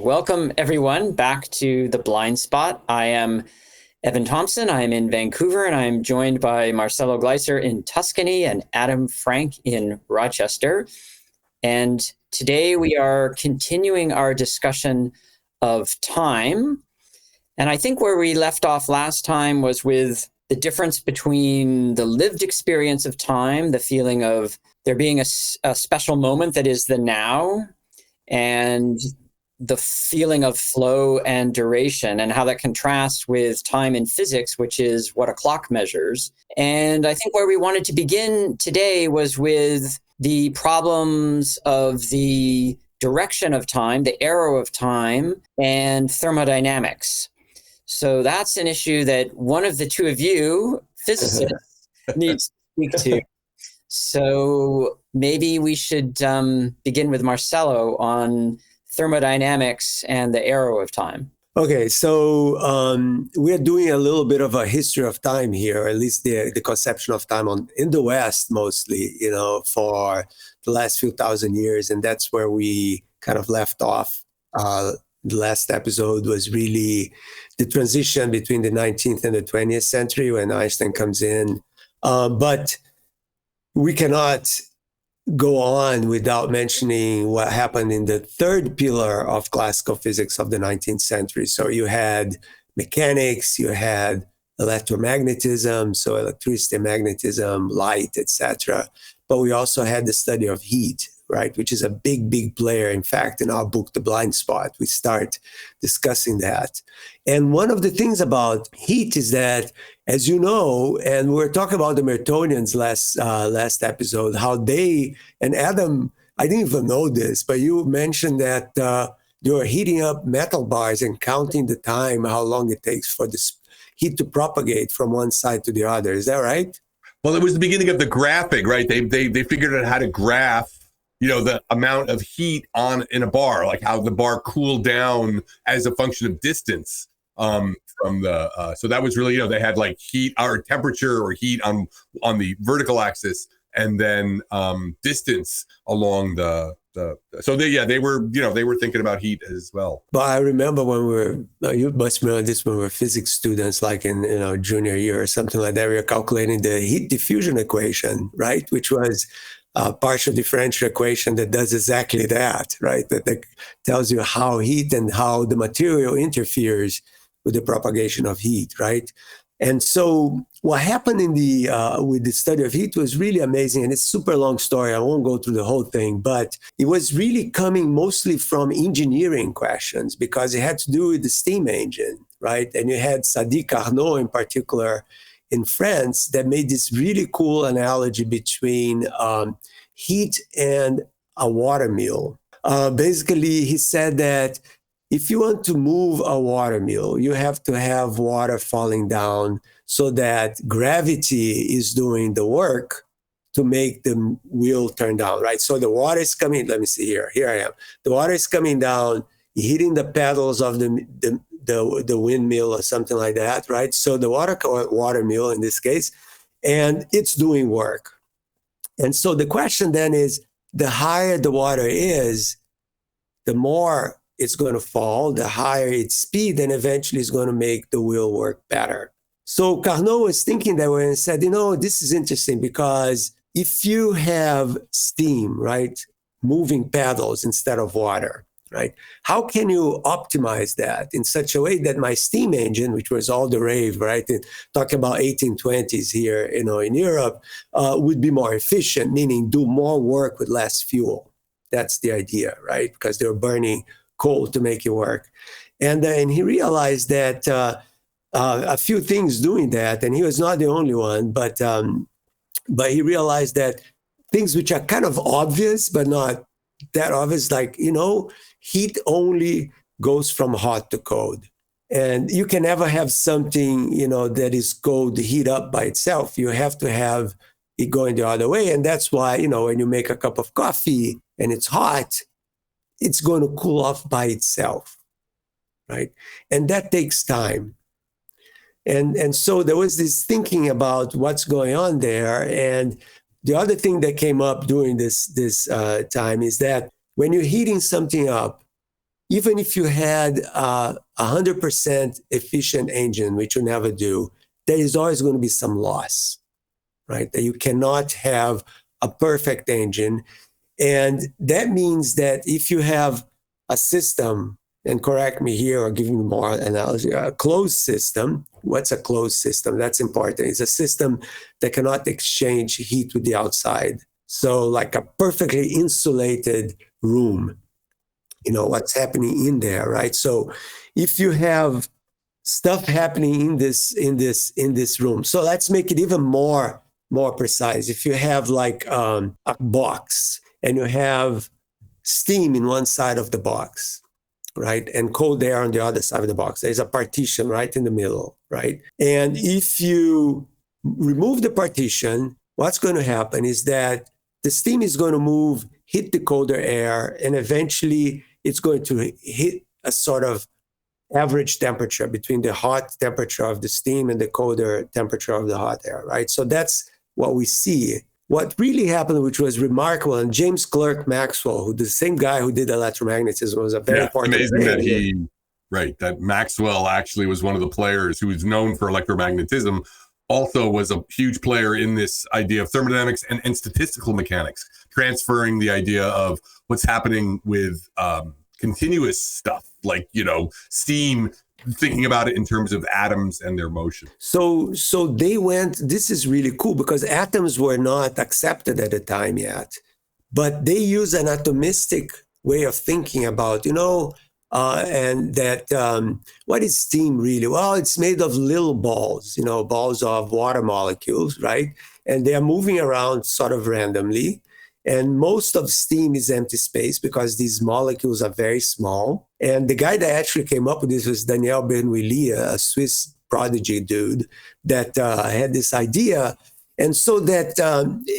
welcome everyone back to The Blind Spot. I am Evan Thompson. I am in Vancouver, and I'm joined by Marcelo Gleiser in Tuscany and Adam Frank in Rochester. And today we are continuing our discussion of time. And I think where we left off last time was with the difference between the lived experience of time, the feeling of there being a special moment that is the now, and the feeling of flow and duration, and how that contrasts with time in physics, which is what a clock measures. And I think where we wanted to begin today was with the problems of the direction of time, the arrow of time, and thermodynamics. So that's an issue that one of the two of you, physicists, needs to speak to. So maybe we should begin with Marcelo on thermodynamics and the arrow of time. Okay, so we're doing a little bit of a history of time here, at least the conception of time in the West mostly, for the last few thousand years. And that's where we kind of left off. The last episode was really the transition between the 19th and the 20th century when Einstein comes in. But we cannot go on without mentioning what happened in the third pillar of classical physics of the 19th century. So you had mechanics, you had electromagnetism, so electricity, magnetism, light, etc. But we also had the study of heat, right, which is a big player. In fact, in our book, The Blind Spot, we start discussing that. And one of the things about heat is that, as you know, and we're talking about the Mertonians last episode, how they, and Adam, I didn't even know this, but you mentioned that they were heating up metal bars and counting the time, how long it takes for this heat to propagate from one side to the other. Is that right? Well, it was the beginning of the graphing, right? They figured out how to graph the amount of heat in a bar, like how the bar cooled down as a function of distance from the. So that was really, they had like heat or temperature or heat on the vertical axis, and then distance along the. So they were thinking about heat as well. But I remember you must remember this when we were physics students, like in junior year or something like that. We were calculating the heat diffusion equation, right, which was a partial differential equation that does exactly that, right? That tells you how heat and how the material interferes with the propagation of heat, right? And so what happened with the study of heat was really amazing, and it's a super long story. I won't go through the whole thing, but it was really coming mostly from engineering questions because it had to do with the steam engine, right? And you had Sadi Carnot in particular in France that made this really cool analogy between heat and a water mill. Basically, he said that if you want to move a water mill, you have to have water falling down so that gravity is doing the work to make the wheel turn down, right? So the water is coming, let me see here. Here I am. The water is coming down, hitting the pedals of the windmill or something like that, right? So the water mill in this case, and it's doing work. And so the question then is, the higher the water is, the more it's going to fall, the higher its speed, and eventually it's going to make the wheel work better. So Carnot was thinking that way and said, this is interesting because if you have steam, right, moving pedals instead of water, right, how can you optimize that in such a way that my steam engine, which was all the rave, right, talking about 1820s here, in Europe, would be more efficient, meaning do more work with less fuel. That's the idea, right? Because they're burning coal to make it work. And he realized that a few things doing that, and he was not the only one, but he realized that things which are kind of obvious, but not that obvious, like, heat only goes from hot to cold. And you can never have something, that is cold heat up by itself. You have to have it going the other way. And that's why, when you make a cup of coffee and it's hot, it's going to cool off by itself, right? And that takes time. And so there was this thinking about what's going on there. And the other thing that came up during this time is that when you're heating something up, even if you had a 100% efficient engine, which you never do, there is always going to be some loss, right? That you cannot have a perfect engine. And that means that if you have a system, and correct me here or give me more analogy, a closed system. What's a closed system? That's important. It's a system that cannot exchange heat with the outside. So like a perfectly insulated room, what's happening in there, right? So if you have stuff happening in this room, so let's make it even more precise. If you have like a box and you have steam in one side of the box, right, and cold air on the other side of the box, there's a partition right in the middle, right? And if you remove the partition, what's going to happen is that the steam is going to hit the colder air, and eventually it's going to hit a sort of average temperature between the hot temperature of the steam and the colder temperature of the hot air, right? So that's what we see. What really happened, which was remarkable, and James Clerk Maxwell, who the same guy who did electromagnetism, was a very important. Amazing that Maxwell actually was one of the players who was known for electromagnetism, also was a huge player in this idea of thermodynamics and statistical mechanics, transferring the idea of what's happening with continuous stuff like, steam, thinking about it in terms of atoms and their motion. So they went, this is really cool because atoms were not accepted at the time yet, but they use an atomistic way of thinking about, and that what is steam really? Well, it's made of little balls, balls of water molecules, right? And they are moving around sort of randomly. And most of steam is empty space because these molecules are very small. And the guy that actually came up with this was Daniel Bernoulli, a Swiss prodigy dude that had this idea. And so that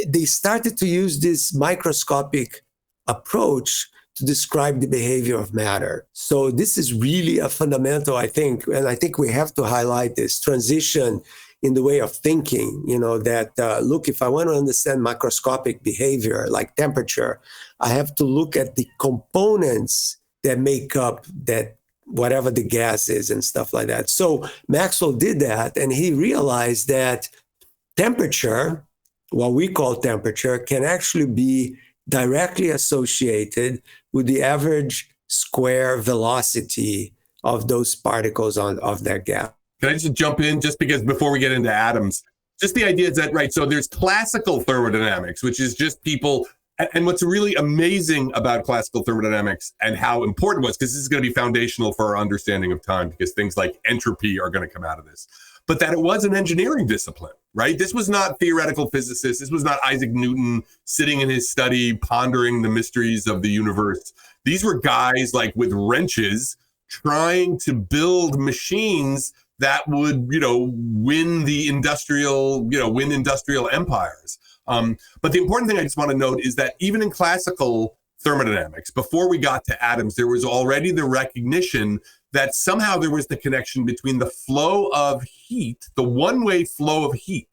they started to use this microscopic approach to describe the behavior of matter. So this is really a fundamental, I think, and I think we have to highlight this transition in the way of thinking, that, look, if I want to understand microscopic behavior like temperature, I have to look at the components that make up that whatever the gas is and stuff like that. So Maxwell did that, and he realized that temperature, what we call temperature, can actually be directly associated with the average square velocity of those particles of that gas. Can I just jump in just because before we get into atoms, just the idea is that, right, so there's classical thermodynamics, which is just people, and what's really amazing about classical thermodynamics and how important it was, because this is going to be foundational for our understanding of time, because things like entropy are going to come out of this, but that it was an engineering discipline, right? This was not theoretical physicists. This was not Isaac Newton sitting in his study pondering the mysteries of the universe. These were guys like with wrenches trying to build machines that would, win industrial empires. But the important thing I just want to note is that even in classical thermodynamics, before we got to atoms, there was already the recognition that somehow there was the connection between the flow of heat, the one-way flow of heat,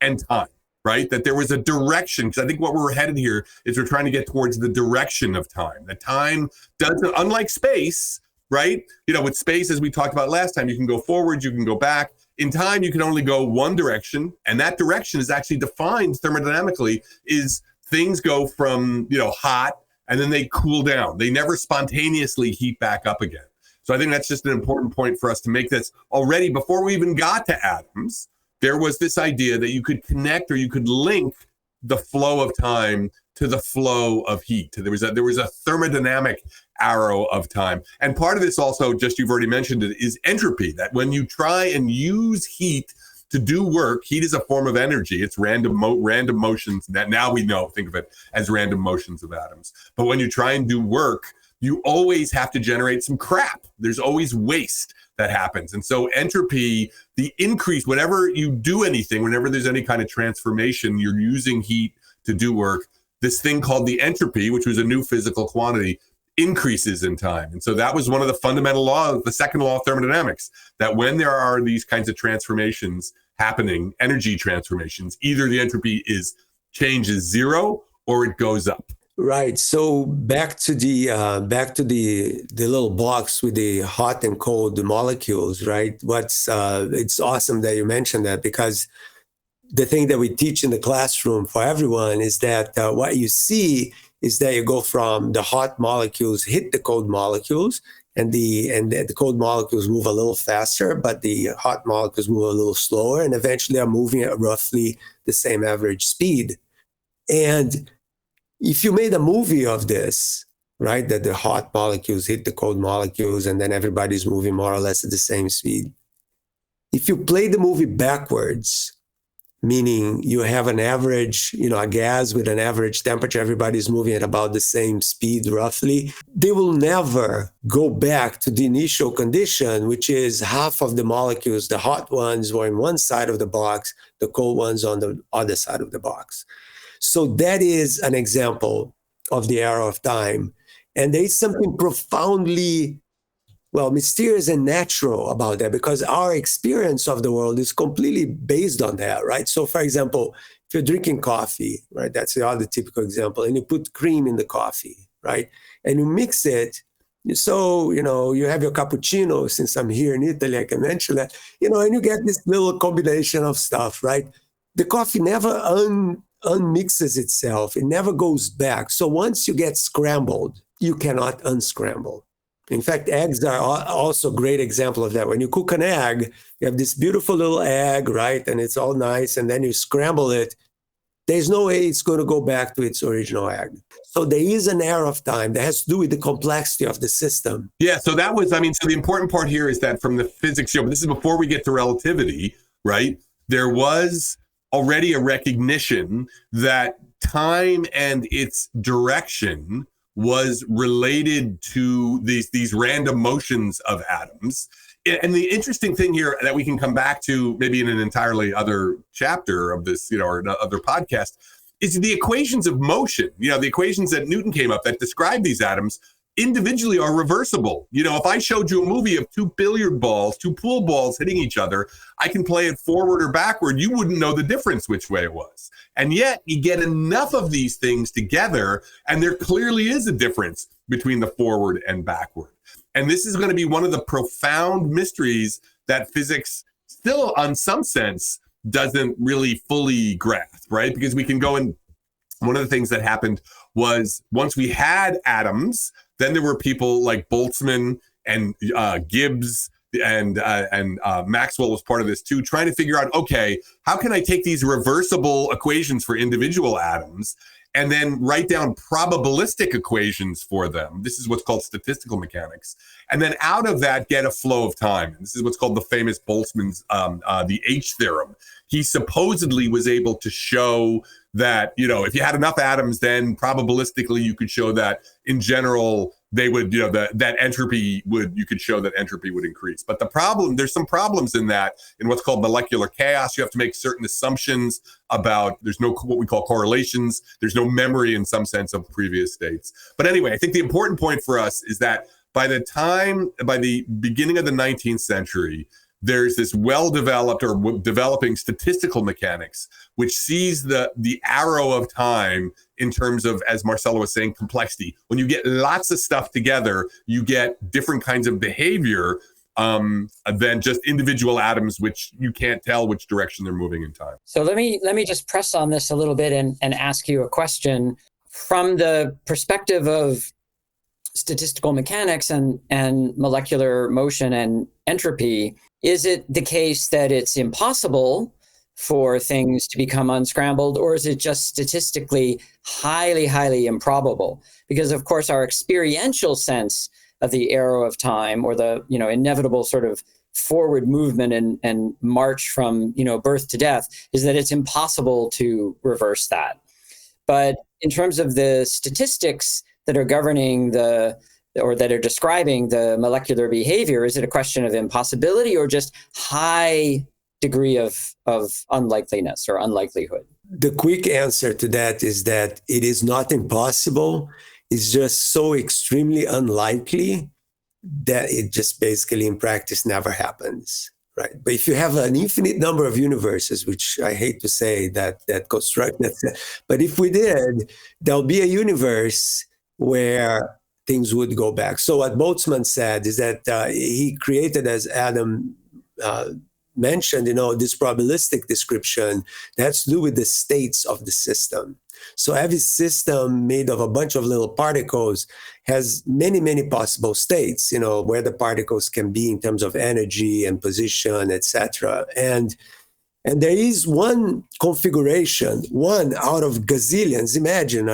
and time, right? That there was a direction, because I think what we're headed here is we're trying to get towards the direction of time. That time doesn't, unlike space, right? With space, as we talked about last time, you can go forward, you can go back. In time, you can only go one direction, and that direction is actually defined thermodynamically, is things go from, hot, and then they cool down. They never spontaneously heat back up again. So I think that's just an important point for us to make this already before we even got to atoms. There was this idea that you could connect or you could link the flow of time to the flow of heat. There was a thermodynamic arrow of time. And part of this also, just you've already mentioned it, is entropy, that when you try and use heat to do work, heat is a form of energy. It's random motions that now we know, think of it as random motions of atoms. But when you try and do work, you always have to generate some crap. There's always waste that happens. And so entropy, the increase, whenever you do anything, whenever there's any kind of transformation, you're using heat to do work, this thing called the entropy, which was a new physical quantity, increases in time. And so that was one of the fundamental laws, the second law of thermodynamics, that when there are these kinds of transformations happening, energy transformations, either the entropy changes zero or it goes up. Right. So back to the little box with the hot and cold molecules, right? It's awesome that you mentioned that, because the thing that we teach in the classroom for everyone is that what you see is that you go from the hot molecules hit the cold molecules, and the cold molecules move a little faster, but the hot molecules move a little slower, and eventually are moving at roughly the same average speed. And if you made a movie of this, right, that the hot molecules hit the cold molecules and then everybody's moving more or less at the same speed. If you play the movie backwards, meaning you have an average, a gas with an average temperature, everybody's moving at about the same speed roughly, they will never go back to the initial condition, which is half of the molecules, the hot ones, were on one side of the box, the cold ones on the other side of the box. So that is an example of the arrow of time. And there is something profoundly, mysterious and natural about that, because our experience of the world is completely based on that, right? So, for example, if you're drinking coffee, right, that's the other typical example, and you put cream in the coffee, right, and you mix it. So, you have your cappuccino, since I'm here in Italy, I can mention that, and you get this little combination of stuff, right? The coffee never unmixes itself. It never goes back. So once you get scrambled, you cannot unscramble. In fact, eggs are also a great example of that. When you cook an egg, you have this beautiful little egg, right? And it's all nice. And then you scramble it. There's no way it's going to go back to its original egg. So there is an error of time that has to do with the complexity of the system. Yeah. So so the important part here is that from the physics, but this is before we get to relativity, right? There was already a recognition that time and its direction was related to these random motions of atoms. And the interesting thing here that we can come back to maybe in an entirely other chapter of this, or another podcast, is the equations of motion. The equations that Newton came up that describe these atoms individually are reversible. If I showed you a movie of two pool balls hitting each other, I can play it forward or backward. You wouldn't know the difference which way it was. And yet you get enough of these things together, and there clearly is a difference between the forward and backward. And this is going to be one of the profound mysteries that physics still, in some sense, doesn't really fully grasp, right? Because we can go in. One of the things that happened was once we had atoms, then there were people like Boltzmann and Gibbs and Maxwell was part of this too, trying to figure out, okay, how can I take these reversible equations for individual atoms and then write down probabilistic equations for them? This is what's called statistical mechanics. And then out of that, get a flow of time. And this is what's called the famous Boltzmann's, the H theorem. He supposedly was able to show that, if you had enough atoms, then probabilistically you could show that in general, they would, that entropy you could show that entropy would increase. But there's some problems in what's called molecular chaos. You have to make certain assumptions about, there's no, what we call correlations. There's no memory in some sense of previous states. But anyway, I think the important point for us is that by the beginning of the 19th century, there's this well-developed or developing statistical mechanics, which sees the arrow of time in terms of, as Marcelo was saying, complexity. When you get lots of stuff together, you get different kinds of behavior than just individual atoms, which you can't tell which direction they're moving in time. So let me just press on this a little bit and ask you a question from the perspective of statistical mechanics and molecular motion and entropy. Is it the case that it's impossible for things to become unscrambled, or is it just statistically highly, highly improbable? Because, of course, our experiential sense of the arrow of time, or the inevitable sort of forward movement and march from birth to death, is that it's impossible to reverse that. But in terms of the statistics that are governing that are describing the molecular behavior, is it a question of impossibility or just high degree of unlikeliness or unlikelihood? The quick answer to that is that it is not impossible. It's just so extremely unlikely that it just basically in practice never happens, right? But if you have an infinite number of universes, which I hate to say that construct that, but if we did, there'll be a universe where things would go back. So what Boltzmann said is that he created, as Adam mentioned, this probabilistic description that has to do with the states of the system. So every system made of a bunch of little particles has many, many possible states, where the particles can be in terms of energy and position, etc. And there is one configuration, one out of gazillions. Imagine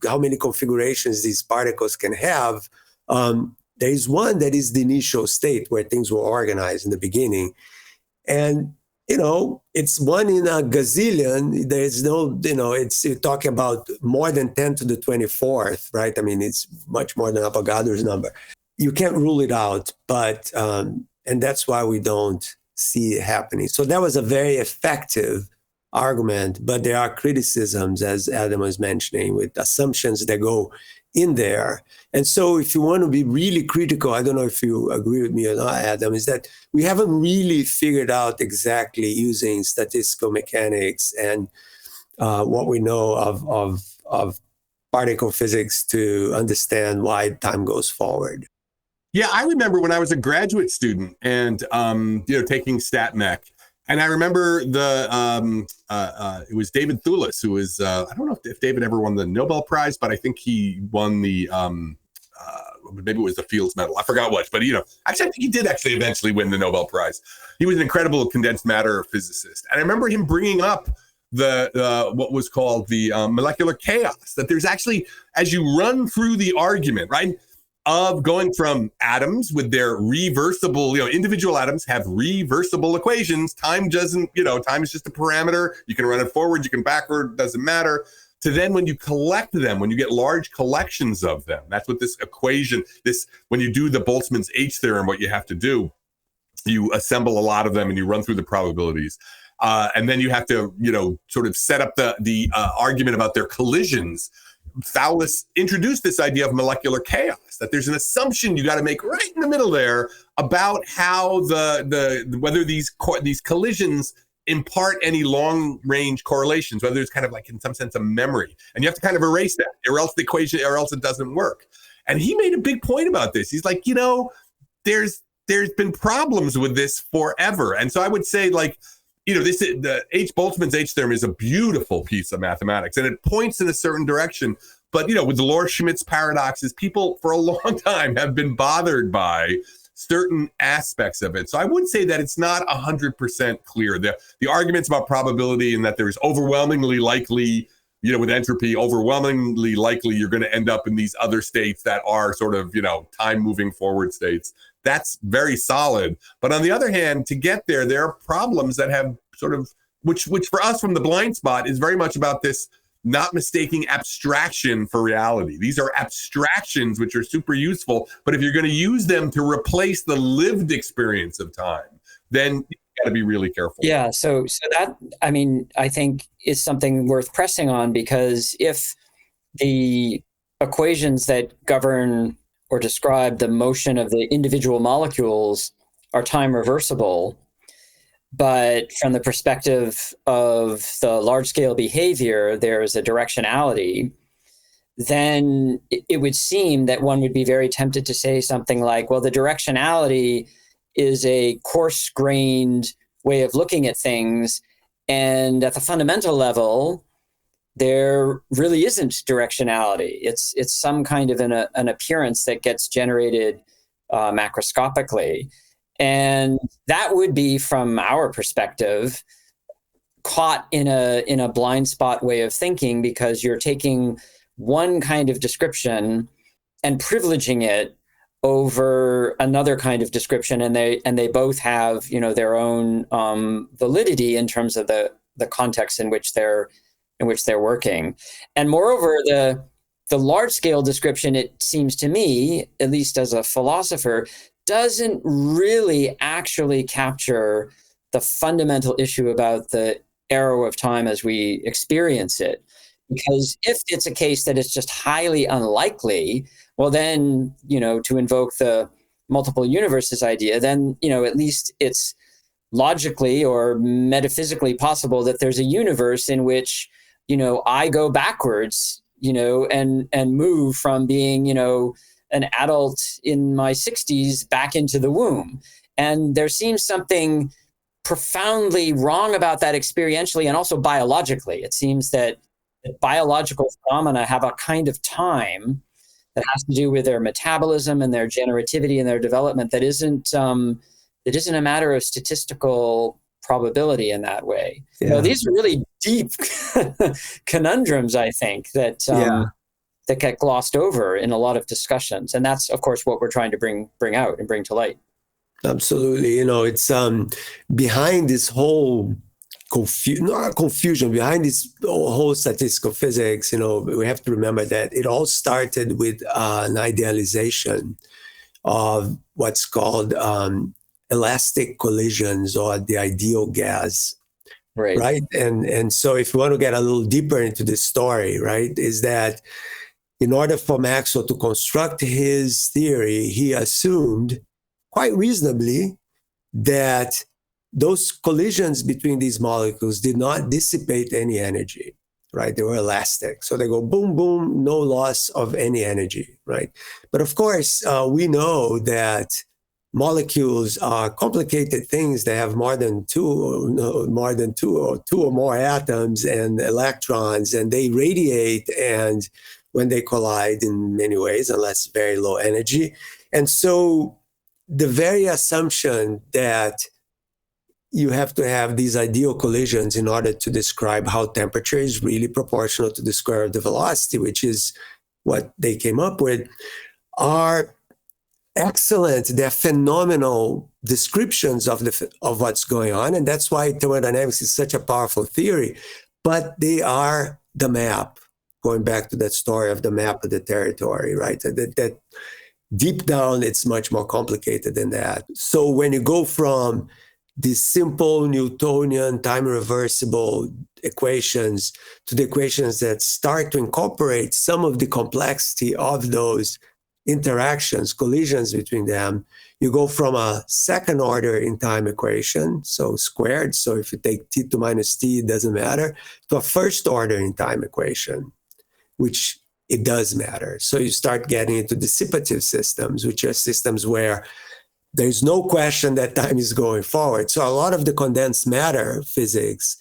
how many configurations these particles can have. There is one that is the initial state where things were organized in the beginning. And it's one in a gazillion. There's no, you're talking about more than 10 to the 24th, right? I mean, it's much more than Avogadro's number. You can't rule it out, but, and that's why we don't see it happening. So that was a very effective argument, but there are criticisms, as Adam was mentioning, with assumptions that go in there. And so if you want to be really critical, I don't know if you agree with me or not, Adam, is that we haven't really figured out exactly using statistical mechanics and what we know of particle physics to understand why time goes forward. Yeah, I remember when I was a graduate student and taking stat mech. And I remember it was David Thewlis, who was, I don't know if David ever won the Nobel Prize, but I think he won the, maybe it was the Fields Medal. I forgot which, but, actually, I think he did actually eventually win the Nobel Prize. He was an incredible condensed matter physicist. And I remember him bringing up what was called the molecular chaos, that there's actually, as you run through the argument, right, of going from atoms with their reversible, individual atoms have reversible equations. Time doesn't, time is just a parameter. You can run it forward, you can backward, doesn't matter. To then when you collect them, when you get large collections of them, that's what this equation, when you do the Boltzmann's H theorem, what you have to do, you assemble a lot of them and you run through the probabilities. And then you have to, sort of set up the argument about their collisions. Thewlis introduced this idea of molecular chaos, that there's an assumption you got to make right in the middle there about how whether these collisions impart any long range correlations, whether it's kind of like in some sense a memory, and you have to kind of erase that, or else the equation, or else it doesn't work. And he made a big point about this. He's like, there's been problems with this forever, and so I would say Boltzmann's H theorem is a beautiful piece of mathematics, and it points in a certain direction. But, with the Lohr-Schmitz paradoxes, people for a long time have been bothered by certain aspects of it. So I would say that it's not 100% clear. The arguments about probability and that there's overwhelmingly likely, with entropy, overwhelmingly likely you're going to end up in these other states that are sort of, time moving forward states. That's very solid. But on the other hand, to get there, there are problems that have sort of, which for us from the blind spot is very much about this not mistaking abstraction for reality. These are abstractions which are super useful, but if you're going to use them to replace the lived experience of time, then you got to be really careful. Yeah, so that, I think is something worth pressing on, because if the equations that govern or describe the motion of the individual molecules are time reversible, but from the perspective of the large-scale behavior, there's a directionality, then it would seem that one would be very tempted to say something like, well, the directionality is a coarse-grained way of looking at things, and at the fundamental level, there really isn't directionality. It's some kind of an appearance that gets generated macroscopically. And that would be, from our perspective, caught in a blind spot way of thinking, because you're taking one kind of description and privileging it over another kind of description, and they both have their own validity in terms of the context in which they're working. And moreover, the large scale description, it seems to me, at least as a philosopher, doesn't really actually capture the fundamental issue about the arrow of time as we experience it. Because if it's a case that is just highly unlikely, well then, to invoke the multiple universes idea, then, at least it's logically or metaphysically possible that there's a universe in which, I go backwards, and move from being, an adult in my 60s back into the womb. And there seems something profoundly wrong about that experientially and also biologically. It seems that biological phenomena have a kind of time that has to do with their metabolism and their generativity and their development that isn't a matter of statistical probability in that way. Yeah. These are really deep conundrums, I think, that get glossed over in a lot of discussions. And that's, of course, what we're trying to bring out and bring to light. Absolutely. It's behind this whole confusion, behind this whole statistical physics, we have to remember that it all started with an idealization of what's called elastic collisions, or the ideal gas. Right. And so if you want to get a little deeper into this story, right, is that in order for Maxwell to construct his theory, he assumed quite reasonably that those collisions between these molecules did not dissipate any energy, right? They were elastic. So they go boom, boom, no loss of any energy, right? But of course, we know that molecules are complicated things. They have more than two or more atoms and electrons, and they radiate, and when they collide in many ways, unless very low energy. And so the very assumption that you have to have these ideal collisions in order to describe how temperature is really proportional to the square of the velocity, which is what they came up with, are excellent. They're phenomenal descriptions of what's going on. And that's why thermodynamics is such a powerful theory. But they are the map, going back to that story of the map of the territory, right? That deep down, it's much more complicated than that. So when you go from these simple Newtonian time reversible equations to the equations that start to incorporate some of the complexity of those interactions, collisions between them, you go from a second order in time equation, so squared, so if you take t to minus t, it doesn't matter, to a first order in time equation, which it does matter. So you start getting into dissipative systems, which are systems where there's no question that time is going forward. So a lot of the condensed matter physics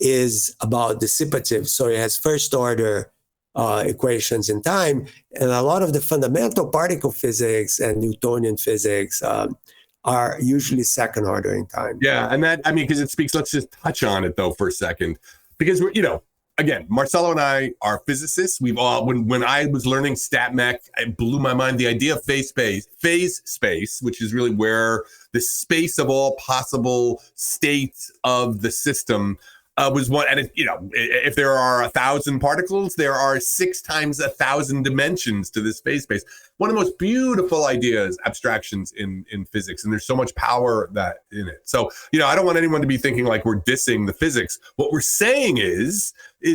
is about dissipative. So it has first order equations in time. And a lot of the fundamental particle physics and Newtonian physics are usually second order in time. Yeah. And that, because it speaks, let's just touch on it though for a second, because we're, again, Marcelo and I are physicists. We've all, when I was learning stat mech, it blew my mind. The idea of phase space, which is really where the space of all possible states of the system was one. And if there are 1,000 particles, there are 6 times 1,000 dimensions to this phase space. One of the most beautiful ideas, abstractions in physics, and there's so much power that in it. So, I don't want anyone to be thinking like we're dissing the physics. What we're saying is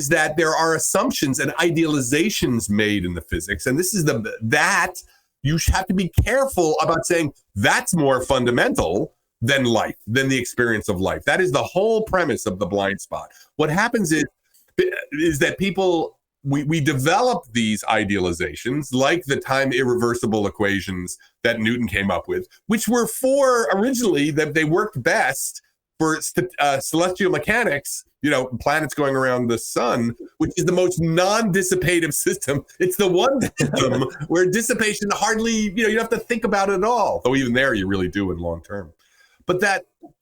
that there are assumptions and idealizations made in the physics, and this is that you have to be careful about saying that's more fundamental than life, than the experience of life. That is the whole premise of the blind spot. What happens is that people, we develop these idealizations, like the time irreversible equations that Newton came up with, which were originally that they worked best for celestial mechanics, planets going around the sun, which is the most non-dissipative system. It's the one system where dissipation hardly, you don't have to think about it at all. Though even there you really do in long term. But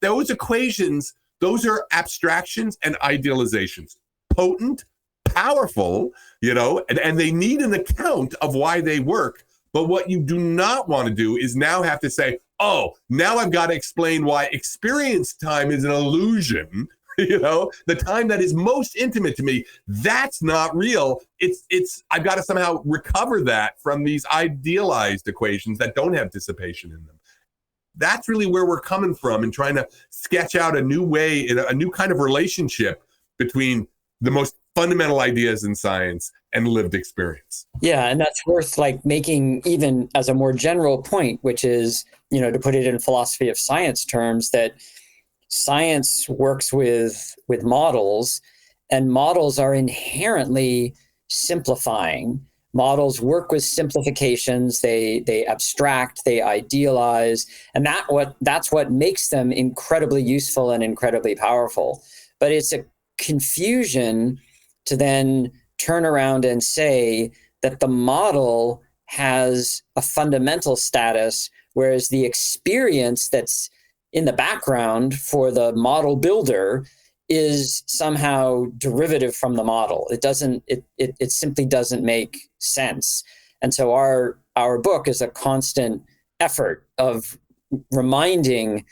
those equations, those are abstractions and idealizations, potent, powerful, and they need an account of why they work. But what you do not want to do is now have to say, oh, now I've got to explain why experience time is an illusion. The time that is most intimate to me, that's not real. I've got to somehow recover that from these idealized equations that don't have dissipation in them. That's really where we're coming from and trying to sketch out a new way, a new kind of relationship between the most fundamental ideas in science and lived experience. Yeah, and that's worth like making even as a more general point, which is, to put it in philosophy of science terms, that science works with models, and models are inherently simplifying. Models work with simplifications. They abstract, they idealize, and that's what makes them incredibly useful and incredibly powerful. But it's a confusion to then turn around and say that the model has a fundamental status, whereas the experience that's in the background for the model builder is somehow derivative from the model. It simply doesn't make sense. And so our book is a constant effort of reminding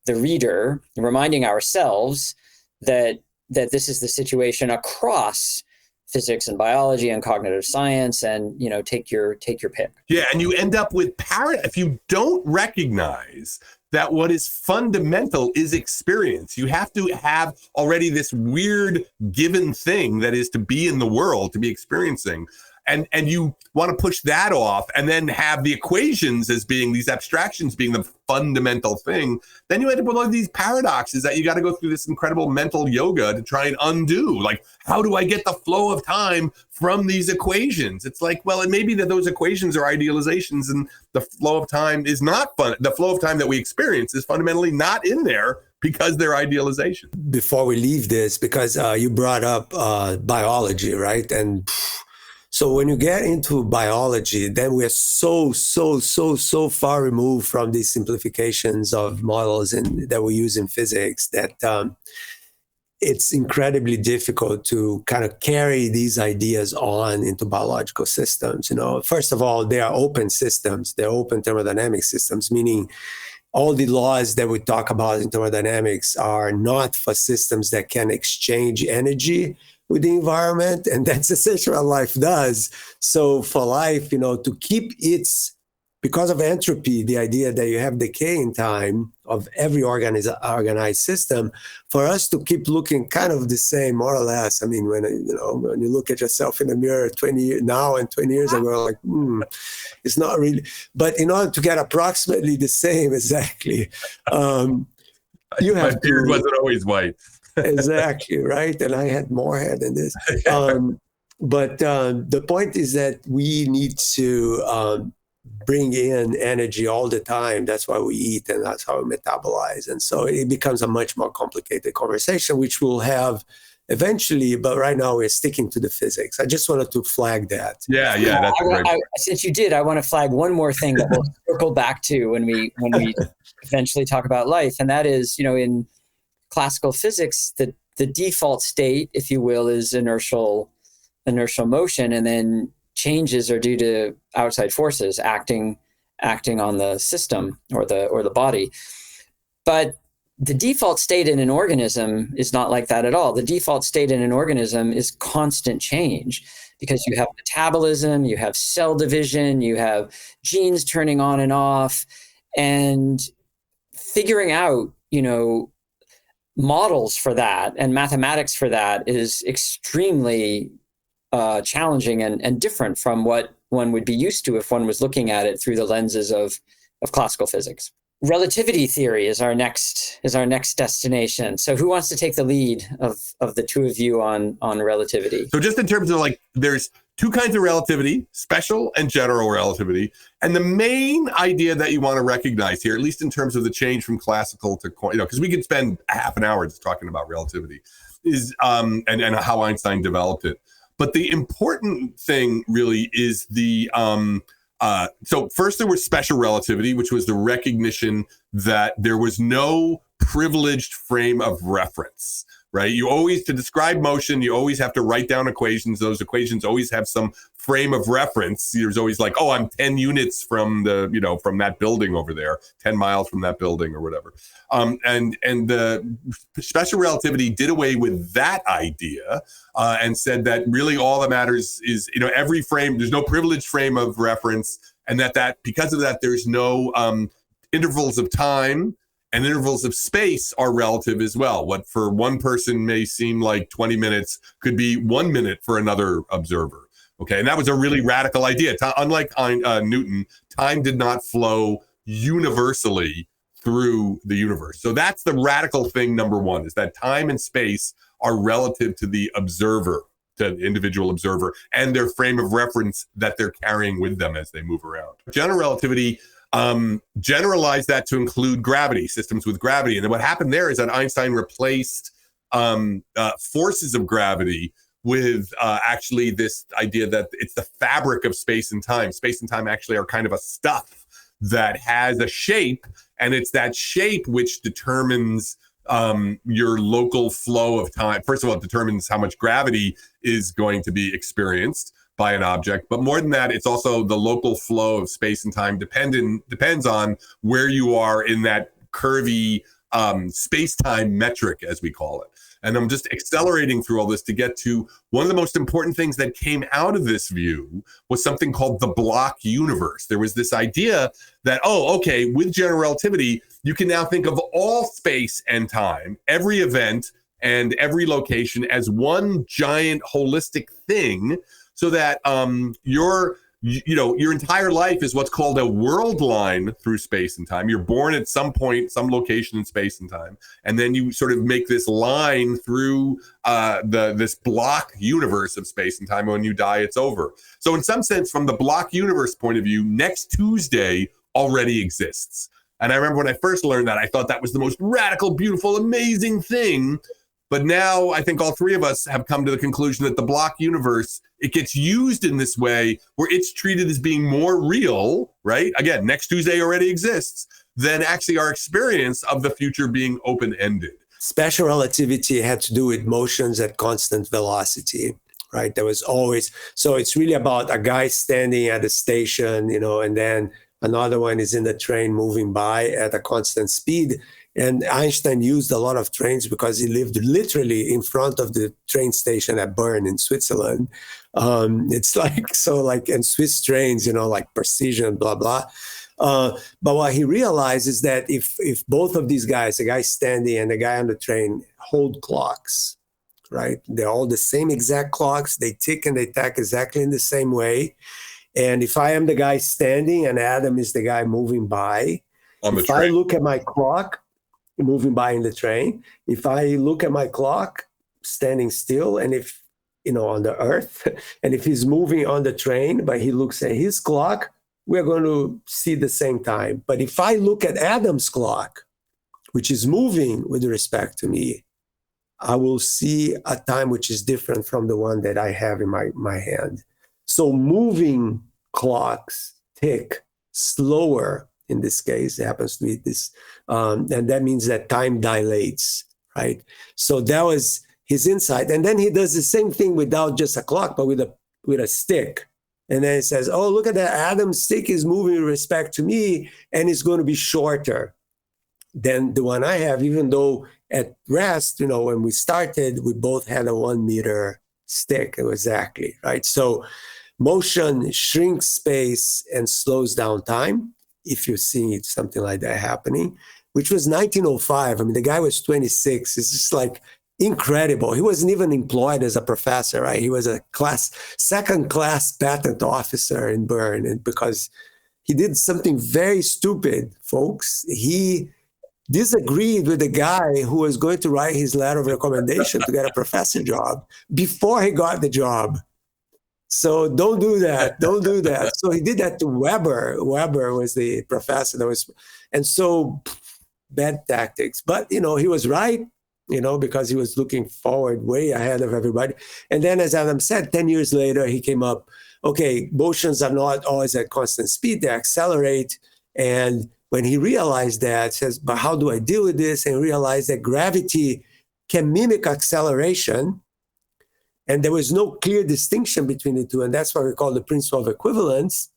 the reader, reminding ourselves that this is the situation across physics and biology and cognitive science, and take your pick. Yeah, and you end up with if you don't recognize that what is fundamental is experience. You have to have already this weird given thing that is to be in the world, to be experiencing. And you want to push that off and then have the equations as being these abstractions being the fundamental thing. Then you end up with all these paradoxes that you got to go through this incredible mental yoga to try and undo. Like, how do I get the flow of time from these equations? It's like, well, it may be that those equations are idealizations and the flow of time is not fun. The flow of time that we experience is fundamentally not in there because they're idealization. Before we leave this, because you brought up biology, right? And so when you get into biology, then we're so far removed from these simplifications of models that we use in physics that it's incredibly difficult to kind of carry these ideas on into biological systems. First of all, they are open systems. They're open thermodynamic systems, meaning all the laws that we talk about in thermodynamics are not for systems that can exchange energy with the environment, and that's essentially what life does. So for life, to keep because of entropy, the idea that you have decay in time of every organized system, for us to keep looking kind of the same, more or less. I mean, when you look at yourself in the mirror 20 years now and 20 years ago, like, it's not really. But in order to get approximately the same exactly, you have My beard wasn't always white. Exactly, right? And I had more hair than this. But the point is that we need to bring in energy all the time. That's why we eat, and that's how we metabolize. And so it becomes a much more complicated conversation, which we'll have eventually. But right now we're sticking to the physics. I just wanted to flag that. Yeah, that's great. Since you did, I want to flag one more thing that we'll circle back to when we eventually talk about life, and that is, in classical physics, the default state, if you will, is inertial motion, and then changes are due to outside forces acting on the system or the body. But the default state in an organism is not like that at all. The default state in an organism is constant change, because you have metabolism, you have cell division, you have genes turning on and off, and figuring out, models for that and mathematics for that is extremely challenging and different from what one would be used to if one was looking at it through the lenses of classical physics. Relativity theory is our next destination. So who wants to take the lead of the two of you on relativity? So just in terms of there's two kinds of relativity, special and general relativity. And the main idea that you want to recognize here, at least in terms of the change from classical to, because we could spend a half an hour just talking about relativity, is and how Einstein developed it. But the important thing really is so first there was special relativity, which was the recognition that there was no privileged frame of reference, right? To describe motion, you always have to write down equations. Those equations always have some frame of reference. There's always I'm 10 units from from that building over there, 10 miles from that building or whatever. And the special relativity did away with that idea and said that really all that matters is, every frame, there's no privileged frame of reference, and that because of that, there's no intervals of time and intervals of space are relative as well. What for one person may seem like 20 minutes could be 1 minute for another observer. Okay, and that was a really radical idea. Unlike Newton, time did not flow universally through the universe. So that's the radical thing, number one, is that time and space are relative to the observer, to the individual observer, and their frame of reference that they're carrying with them as they move around. General relativity generalized that to include gravity, systems with gravity. And then what happened there is that Einstein replaced forces of gravity with actually this idea that it's the fabric of space and time. Space and time actually are kind of a stuff that has a shape, and it's that shape which determines your local flow of time. First of all, it determines how much gravity is going to be experienced by an object, but more than that, it's also the local flow of space and time depends on where you are in that curvy space-time metric, as we call it. And I'm just accelerating through all this to get to one of the most important things that came out of this view was something called the block universe. There was this idea that, with general relativity, you can now think of all space and time, every event and every location as one giant holistic thing, so that your entire life is what's called a world line through space and time. You're born at some point, some location in space and time, and then you sort of make this line through this block universe of space and time. And when you die, it's over. So in some sense, from the block universe point of view, next Tuesday already exists. And I remember when I first learned that, I thought that was the most radical, beautiful, amazing thing. But now I think all three of us have come to the conclusion that the block universe, it gets used in this way where it's treated as being more real, right? Again, next Tuesday already exists, than actually our experience of the future being open-ended. Special relativity had to do with motions at constant velocity, right? There was always, so it's really about a guy standing at a station, and then another one is in the train moving by at a constant speed. And Einstein used a lot of trains because he lived literally in front of the train station at Bern in Switzerland. It's and Swiss trains, like precision, blah, blah. But what he realized is that if both of these guys, the guy standing and the guy on the train, hold clocks, right? They're all the same exact clocks. They tick and they tack exactly in the same way. And if I am the guy standing and Adam is the guy moving by, if I look at my clock, moving by in the train, if I look at my clock standing still, and if on the earth, and if he's moving on the train but he looks at his clock, we're going to see the same time. But if I look at Adam's clock, which is moving with respect to me, I will see a time which is different from the one that I have in my hand. So moving clocks tick slower. In this case, it happens to be this, and that means that time dilates, right? So that was his insight. And then he does the same thing without just a clock, but with a stick. And then he says, oh, look at that, Adam's stick is moving with respect to me, and it's going to be shorter than the one I have, even though at rest, when we started, we both had a 1 meter stick, exactly, right? So motion shrinks space and slows down time, if you're seeing something like that happening, which was 1905. I mean, the guy was 26. It's just like incredible. He wasn't even employed as a professor, right? He was a second-class patent officer in Bern, and because he did something very stupid, folks. He disagreed with the guy who was going to write his letter of recommendation to get a professor job before he got the job. So don't do that. Don't do that. So he did that to Weber. Weber was the professor and so bad tactics. But, he was right, because he was looking forward way ahead of everybody. And then, as Adam said, 10 years later, he came up, okay, motions are not always at constant speed. They accelerate. And when he realized that, says, but how do I deal with this? And realized that gravity can mimic acceleration. And there was no clear distinction between the two. And that's what we call the principle of equivalence.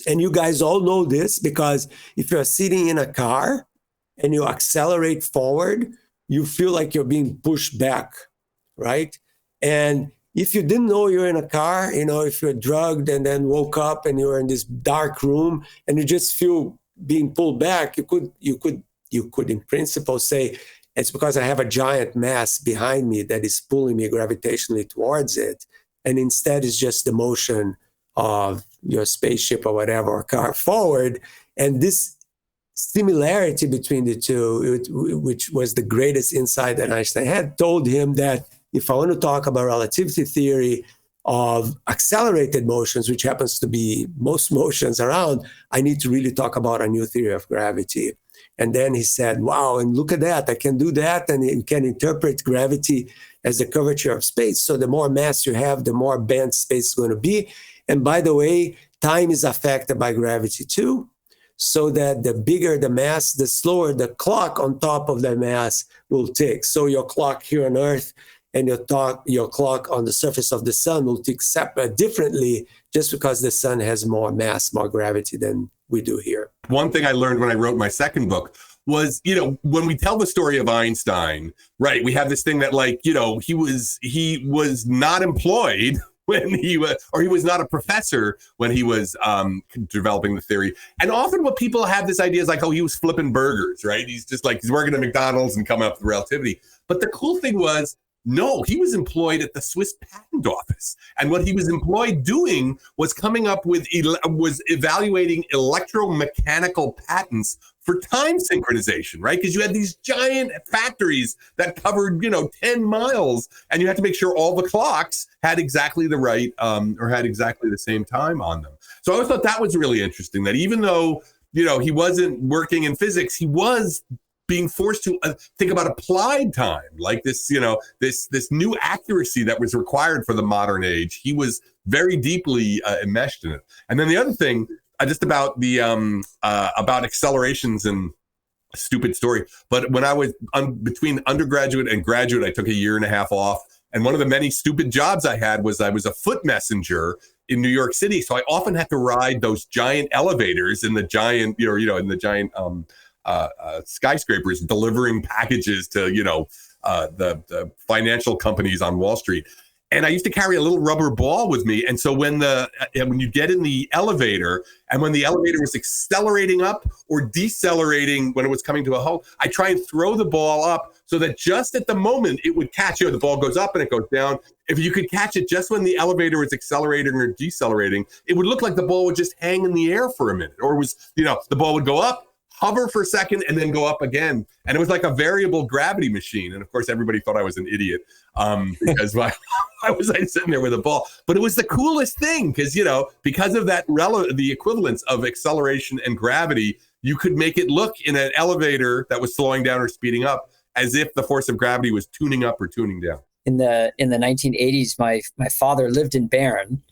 And you guys all know this because if you're sitting in a car and you accelerate forward, you feel like you're being pushed back, right? And if you didn't know you're in a car, if you're drugged and then woke up and you're in this dark room and you just feel being pulled back, you could in principle say, it's because I have a giant mass behind me that is pulling me gravitationally towards it. and instead it's just the motion of your spaceship or whatever, or car forward. And this similarity between the two, which was the greatest insight that Einstein had, told him that if I want to talk about relativity theory of accelerated motions, which happens to be most motions around, I need to really talk about a new theory of gravity. And then he said, wow, and look at that, I can do that, and you can interpret gravity as the curvature of space. So the more mass you have, the more bent space is going to be. And by the way, time is affected by gravity too, so that the bigger the mass, the slower the clock on top of the mass will tick. So your clock here on Earth and your clock on the surface of the sun will tick separate differently, just because the sun has more mass, more gravity than we do here. One thing I learned when I wrote my second book was, when we tell the story of Einstein, right, we have this thing that, like, he was not employed when he was not a professor when he was developing the theory. And often what people have this idea is like, oh, he was flipping burgers, right? He's just like, he's working at McDonald's and coming up with relativity. But the cool thing was, no, he was employed at the Swiss Patent Office. And what he was employed doing was coming up with, was evaluating electromechanical patents for time synchronization, right? Because you had these giant factories that covered, 10 miles, and you had to make sure all the clocks had exactly the right, or had exactly the same time on them. So I always thought that was really interesting, that even though, he wasn't working in physics, he was being forced to think about applied time, like this, this new accuracy that was required for the modern age. He was very deeply enmeshed in it. And then the other thing, just about the about accelerations, and a stupid story, but when I was between undergraduate and graduate, I took a year and a half off. And one of the many stupid jobs I had was I was a foot messenger in New York City. So I often had to ride those giant elevators in the giant, skyscrapers, delivering packages to the financial companies on Wall Street. And I used to carry a little rubber ball with me. And so when you get in the elevator, and when the elevator was accelerating up or decelerating when it was coming to a halt, I try and throw the ball up so that just at the moment it would catch. The ball goes up and it goes down. If you could catch it just when the elevator was accelerating or decelerating, it would look like the ball would just hang in the air for a minute, or the ball would go up, hover for a second, and then go up again. And it was like a variable gravity machine. And of course, everybody thought I was an idiot because I was sitting there with a ball. But it was the coolest thing because, because of that the equivalence of acceleration and gravity, you could make it look in an elevator that was slowing down or speeding up as if the force of gravity was tuning up or tuning down. In the 1980s, my father lived in Bern.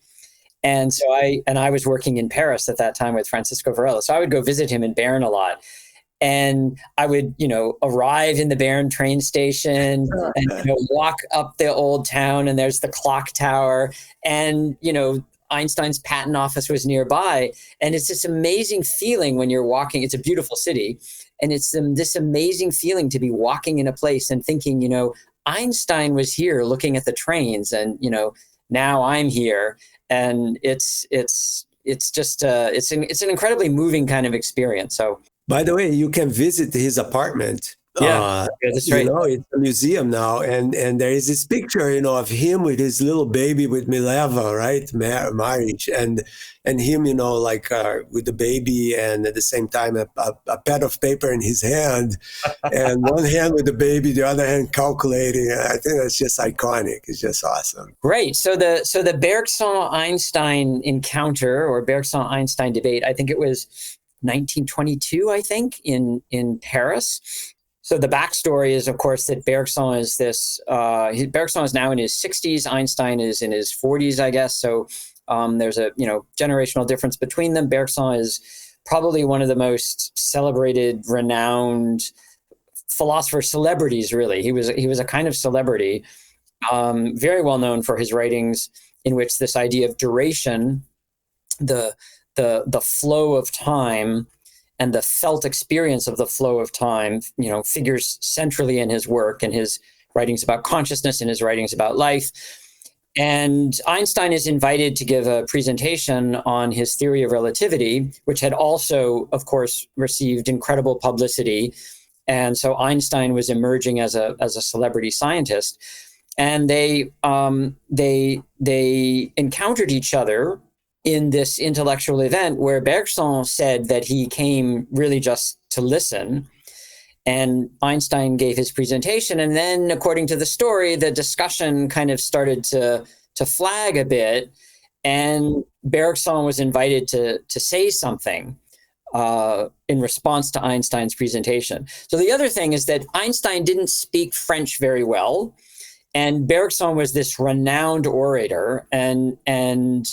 And so I was working in Paris at that time with Francisco Varela. So I would go visit him in Bern a lot. And I would, arrive in the Bern train station and walk up the old town, and there's the clock tower. And, Einstein's patent office was nearby. And it's this amazing feeling when you're walking. It's a beautiful city. And it's this amazing feeling to be walking in a place and thinking, Einstein was here looking at the trains, and, now I'm here. And it's just it's an incredibly moving kind of experience. So, by the way, you can visit his apartment. Yeah, that's right. It's a museum now, and there is this picture, of him with his little baby with Mileva, right, Maric, and him, with the baby, and at the same time a pad of paper in his hand, and one hand with the baby, the other hand calculating. I think that's just iconic. It's just awesome. Great. So the Bergson-Einstein encounter, or Bergson-Einstein debate, I think it was 1922, I think, in Paris. So the backstory is, of course, that Bergson is Bergson is now in his 60s. Einstein is in his 40s, I guess. So there's a generational difference between them. Bergson is probably one of the most celebrated, renowned philosopher celebrities. Really, he was a kind of celebrity, very well known for his writings in which this idea of duration, the flow of time, and the felt experience of the flow of time, figures centrally in his work and his writings about consciousness and his writings about life. And Einstein is invited to give a presentation on his theory of relativity, which had also, of course, received incredible publicity. And so Einstein was emerging as a celebrity scientist. and they encountered each other in this intellectual event where Bergson said that he came really just to listen, and Einstein gave his presentation. And then, according to the story, the discussion kind of started to flag a bit, and Bergson was invited to say something in response to Einstein's presentation. So the other thing is that Einstein didn't speak French very well, and Bergson was this renowned orator and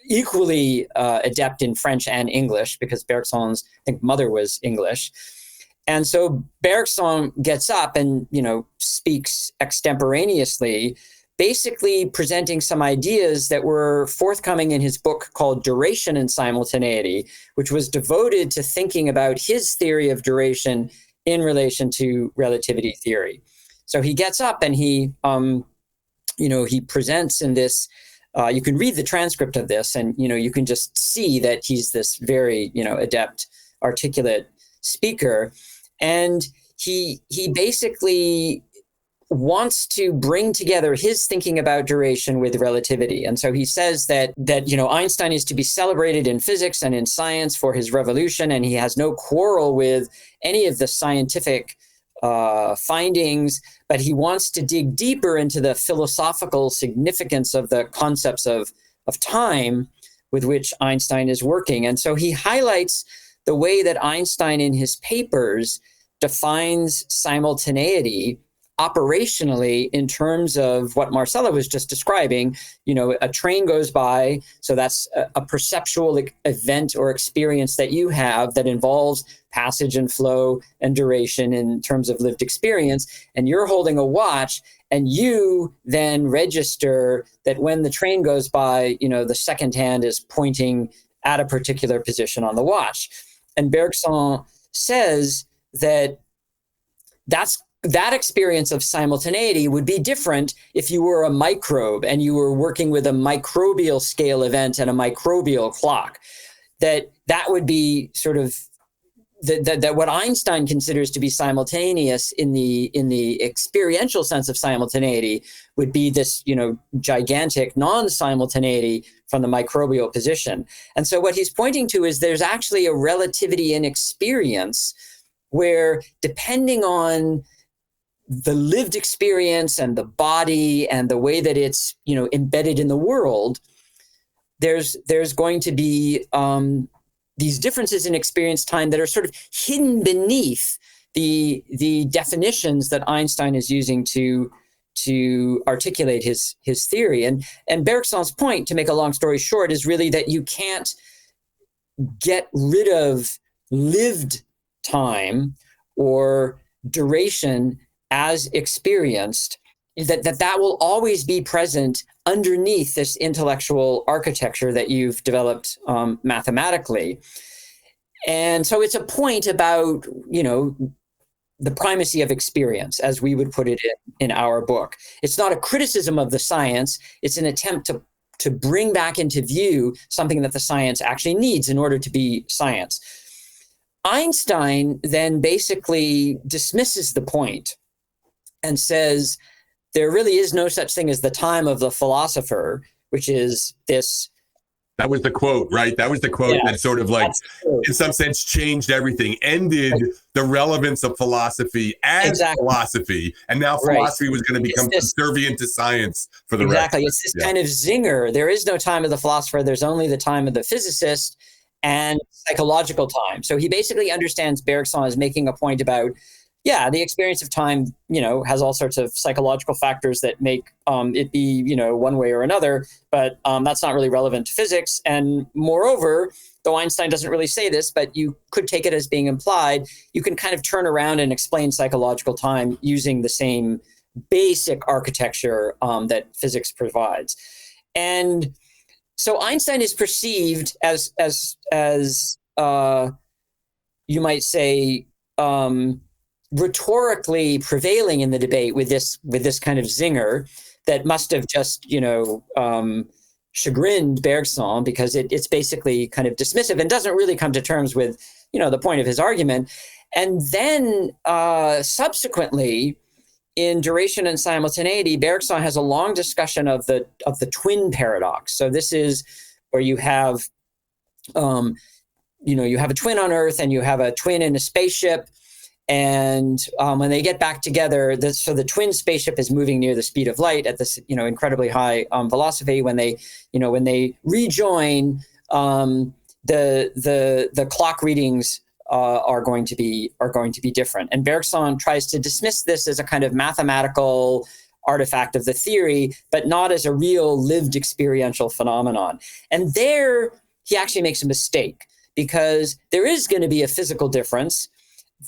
equally adept in French and English, because Bergson's, I think, mother was English. And so Bergson gets up and, speaks extemporaneously, basically presenting some ideas that were forthcoming in his book called Duration and Simultaneity, which was devoted to thinking about his theory of duration in relation to relativity theory. So he gets up and he presents in this, you can read the transcript of this, and, you can just see that he's this very, adept, articulate speaker. And he basically wants to bring together his thinking about duration with relativity. And so he says that Einstein is to be celebrated in physics and in science for his revolution, and he has no quarrel with any of the scientific findings, but he wants to dig deeper into the philosophical significance of the concepts of time with which Einstein is working. And so he highlights the way that Einstein in his papers defines simultaneity operationally in terms of what Marcella was just describing. A train goes by, so that's a perceptual event or experience that you have that involves passage and flow and duration in terms of lived experience, and you're holding a watch, and you then register that when the train goes by, the second hand is pointing at a particular position on the watch. And Bergson says that that experience of simultaneity would be different if you were a microbe and you were working with a microbial scale event and a microbial clock. That would be sort of that what Einstein considers to be simultaneous in the experiential sense of simultaneity would be this, gigantic non-simultaneity from the microbial position. And so what he's pointing to is there's actually a relativity in experience where, depending on the lived experience and the body and the way that it's, embedded in the world, there's going to be these differences in experience time that are sort of hidden beneath the definitions that Einstein is using to articulate his theory. And Bergson's point, to make a long story short, is really that you can't get rid of lived time or duration as experienced, that will always be present underneath this intellectual architecture that you've developed mathematically. And so it's a point about, the primacy of experience, as we would put it in our book. It's not a criticism of the science. It's an attempt to bring back into view something that the science actually needs in order to be science. Einstein then basically dismisses the point and says there really is no such thing as the time of the philosopher, which is this. That was the quote, right? That was the quote that sort of like, in some sense, changed everything, ended the relevance of philosophy as philosophy. And now philosophy was going to become subservient to science for the rest. It's this kind of zinger. There is no time of the philosopher. There's only the time of the physicist and psychological time. So he basically understands Bergson as making a point about, the experience of time, has all sorts of psychological factors that make it be, one way or another, but that's not really relevant to physics. And moreover, though Einstein doesn't really say this, but you could take it as being implied, you can kind of turn around and explain psychological time using the same basic architecture that physics provides. And so Einstein is perceived as you might say, rhetorically prevailing in the debate with this kind of zinger that must have just chagrined Bergson, because it's basically kind of dismissive and doesn't really come to terms with the point of his argument. And then subsequently in duration and simultaneity, Bergson has a long discussion of the twin paradox. So this is where you have, you have a twin on Earth and you have a twin in a spaceship. And when they get back together, so the twin spaceship is moving near the speed of light at this, incredibly high velocity. When they rejoin, the clock readings are going to be different. And Bergson tries to dismiss this as a kind of mathematical artifact of the theory, but not as a real lived experiential phenomenon. And there he actually makes a mistake, because there is going to be a physical difference.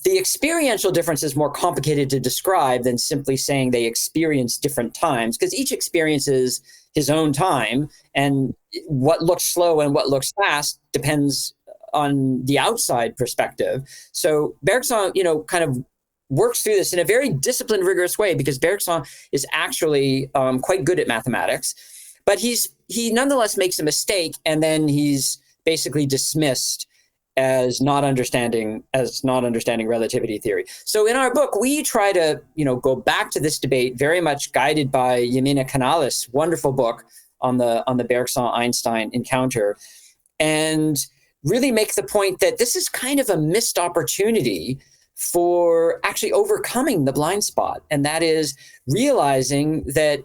The experiential difference is more complicated to describe than simply saying they experience different times, because each experiences his own time, and what looks slow and what looks fast depends on the outside perspective. So Bergson, kind of works through this in a very disciplined, rigorous way, because Bergson is actually quite good at mathematics, but he nonetheless makes a mistake, and then he's basically dismissed as not understanding relativity theory. So in our book, we try to, go back to this debate, very much guided by Yamina Canales' wonderful book on the Bergson-Einstein encounter, and really make the point that this is kind of a missed opportunity for actually overcoming the blind spot. And that is realizing that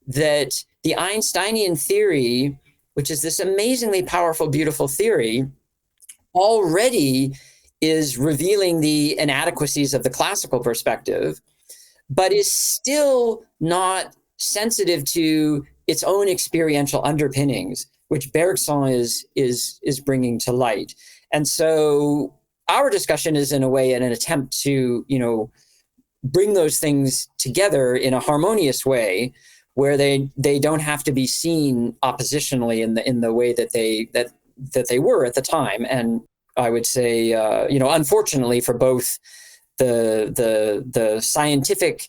the Einsteinian theory, which is this amazingly powerful, beautiful theory, already is revealing the inadequacies of the classical perspective, but is still not sensitive to its own experiential underpinnings, which Bergson is bringing to light. And so our discussion is, in a way, an attempt to, bring those things together in a harmonious way, where they don't have to be seen oppositionally in the way that they were at the time. And I would say, unfortunately for both the scientific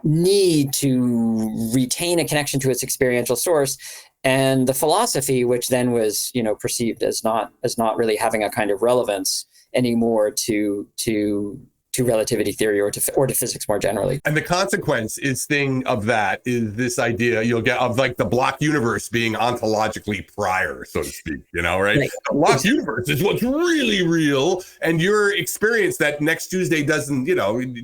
need to retain a connection to its experiential source, and the philosophy, which then was, perceived as not really having a kind of relevance anymore to relativity theory or to physics more generally. And the consequence is this idea you'll get of like the block universe being ontologically prior, so to speak, right? The block universe is what's really real, and your experience that next Tuesday doesn't,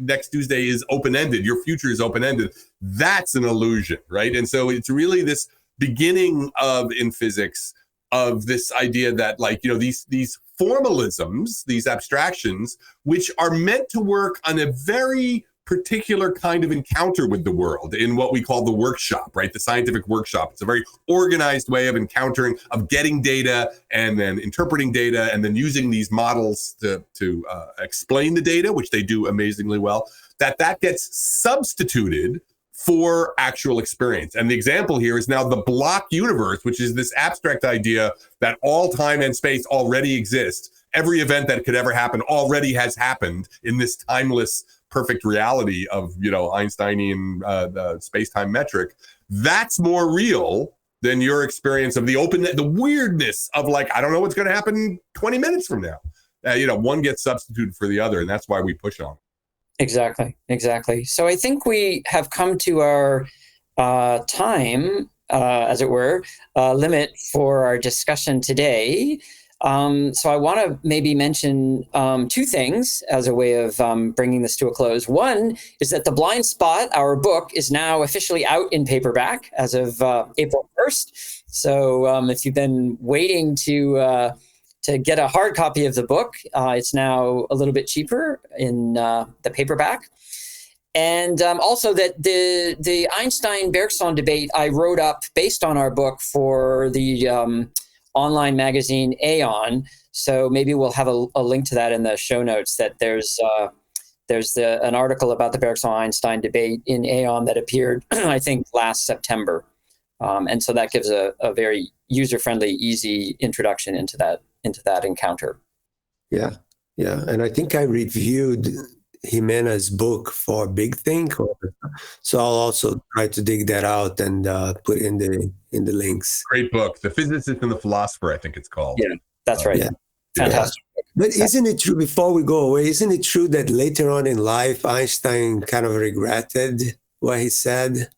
next Tuesday is open-ended, your future is open-ended. That's an illusion, right? And so it's really this beginning in physics of this idea that these formalisms, these abstractions, which are meant to work on a very particular kind of encounter with the world in what we call the workshop, right? The scientific workshop. It's a very organized way of encountering, of getting data and then interpreting data and then using these models to explain the data, which they do amazingly well, that gets substituted for actual experience. And the example here is now the block universe, which is this abstract idea that all time and space already exist. Every event that could ever happen already has happened in this timeless, perfect reality of, Einsteinian the space-time metric. That's more real than your experience of the weirdness of I don't know what's going to happen 20 minutes from now. One gets substituted for the other, and that's why we push on. Exactly. So I think we have come to our time, as it were, limit for our discussion today. So I want to maybe mention two things as a way of bringing this to a close. One is that The Blind Spot, our book, is now officially out in paperback as of April 1st. So if you've been waiting to get a hard copy of the book, it's now a little bit cheaper in the paperback. And also that the Einstein-Bergson debate I wrote up based on our book for the online magazine Aeon. So maybe we'll have a link to that in the show notes, that there's an article about the Bergson-Einstein debate in Aeon that appeared, I think, last September. And so that gives a very user-friendly, easy introduction into that encounter. Yeah. And I think I reviewed Jimena's book for Big Think, so I'll also try to dig that out and put in the links. Great book, The Physicist and the Philosopher, I think it's called. Yeah, that's right. Yeah. Fantastic. But isn't it true, before we go away, isn't it true that later on in life, Einstein kind of regretted what he said?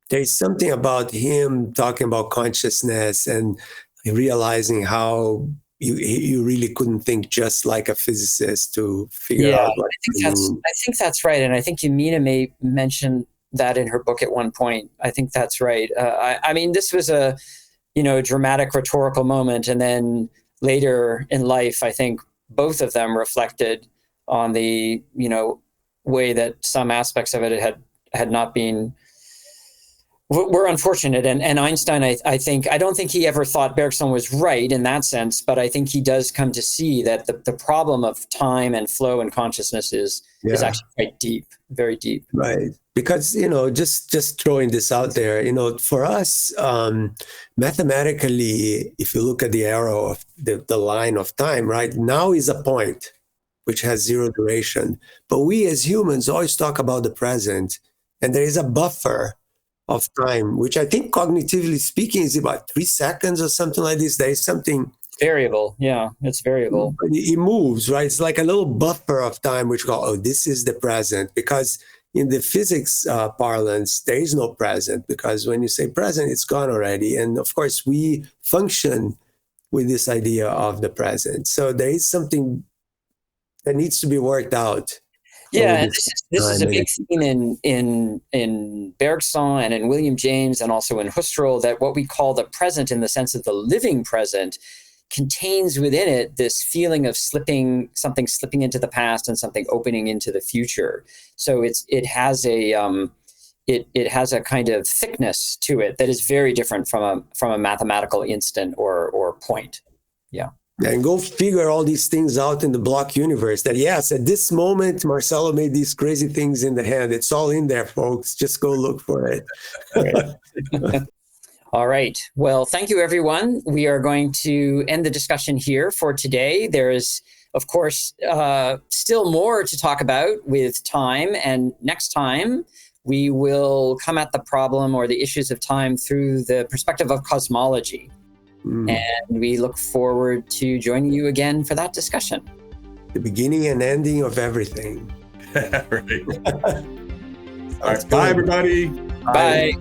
There's something about him talking about consciousness and realizing how you really couldn't think just like a physicist to figure out what I think that's right. And I think Yamina may mention that in her book at one point. I think that's right. I mean, this was a, dramatic rhetorical moment. And then later in life, I think both of them reflected on the, way that some aspects of it had not been, were unfortunate. And Einstein, I don't think he ever thought Bergson was right in that sense, but I think he does come to see that the problem of time and flow and consciousness is actually quite deep, very deep. Right. Because, just throwing this out there, for us, mathematically, if you look at the arrow of the line of time, right, now is a point which has zero duration. But we as humans always talk about the present, and there is a buffer of time, which I think cognitively speaking is about 3 seconds or something like this. There is something variable. Yeah, it's variable. It moves, right? It's like a little buffer of time, which this is the present. Because in the physics parlance, there is no present, because when you say present, it's gone already. And of course, we function with this idea of the present. So there is something that needs to be worked out. Yeah, and this is a big theme in Bergson and in William James and also in Husserl, that what we call the present in the sense of the living present contains within it this feeling of something slipping into the past and something opening into the future. So it has a kind of thickness to it that is very different from a mathematical instant or point. Yeah. And go figure all these things out in the block universe, that yes, at this moment, Marcelo made these crazy things in the hand. It's all in there, folks. Just go look for it. All right. Well, thank you, everyone. We are going to end the discussion here for today. There is, of course, still more to talk about with time. And next time, we will come at the problem or the issues of time through the perspective of cosmology. And we look forward to joining you again for that discussion. The beginning and ending of everything. Right. All right. Bye, everybody. Bye.